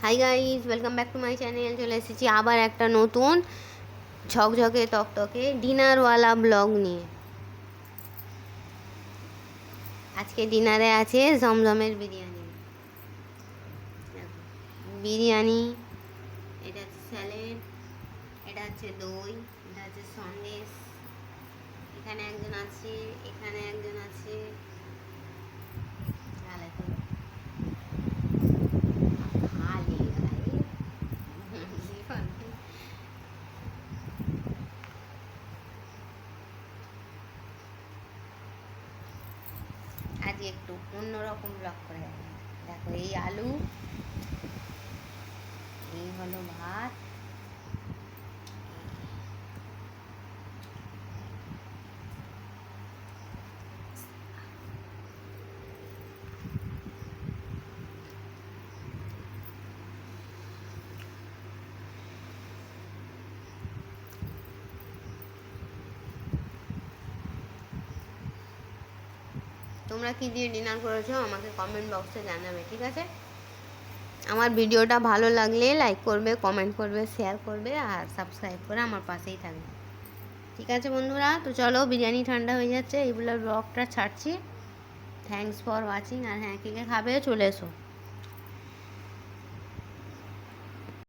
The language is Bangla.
Hi guys, welcome back to my channel. চলে এসেছি আবার একটা নতুন ঝকঝকে তকতকে ডিনারওয়ালা ব্লগ নিয়ে। আজকে ডিনারে আছে জমজমের বিরিয়ানি। বিরিয়ানি, এটা হচ্ছে স্যালাড, এটা হচ্ছে দই, এটা হচ্ছে সন্দেশ। এখানে একজন আছে, এখানে একজন আছে। আজকে একটু অন্যরকম ব্লগ করে দেখো। এই আলু, এই হলো ভাত, তোমরা কি দিয়ে ডিনার করেছো আমাকে কমেন্ট বক্সে জানাবে, ঠিক আছে? আমার ভিডিওটা ভালো লাগলে লাইক করবে, কমেন্ট করবে, শেয়ার করবে আর সাবস্ক্রাইব করে আমার পাশেই থাকবে, ঠিক আছে বন্ধুরা? তো চলো, বিরিয়ানি ঠান্ডা হয়ে যাচ্ছে, এইগুলো ব্লগটা ছাড়ছি। Thanks for watching. আর হ্যাঁ, কে কে খাবে চলে এসো।